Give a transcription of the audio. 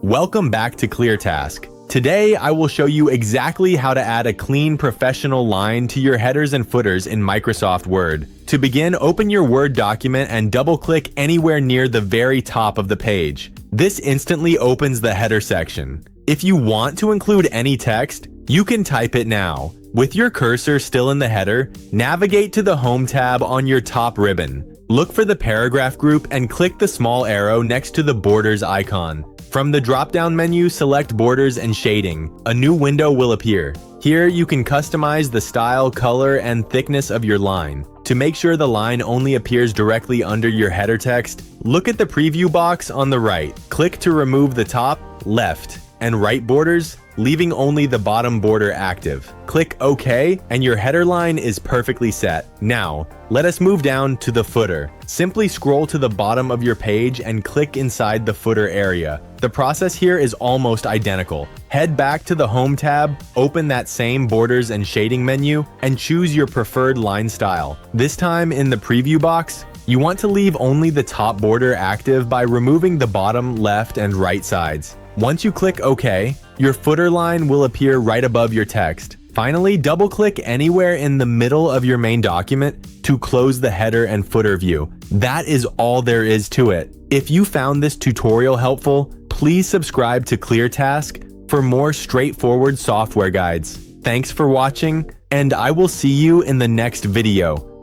Welcome back to ClearTask. Today, I will show you exactly how to add a clean professional line to your headers and footers in Microsoft Word. To begin, open your Word document and double-click anywhere near the very top of the page. This instantly opens the header section. If you want to include any text, you can type it now. With your cursor still in the header, navigate to the Home tab on your top ribbon. Look for the paragraph group and click the small arrow next to the borders icon. From the drop-down menu, select Borders and Shading. A new window will appear. Here, you can customize the style, color, and thickness of your line. To make sure the line only appears directly under your header text, look at the preview box on the right. Click to remove the top, left, and right borders, leaving only the bottom border active. Click OK, and your header line is perfectly set. Now, let us move down to the footer. Simply scroll to the bottom of your page and click inside the footer area. The process here is almost identical. Head back to the Home tab, open that same Borders and Shading menu, and choose your preferred line style. This time in the preview box, you want to leave only the top border active by removing the bottom, left, and right sides. Once you click OK, your footer line will appear right above your text. Finally, double-click anywhere in the middle of your main document to close the header and footer view. That is all there is to it. If you found this tutorial helpful, please subscribe to ClearTask for more straightforward software guides. Thanks for watching, and I will see you in the next video.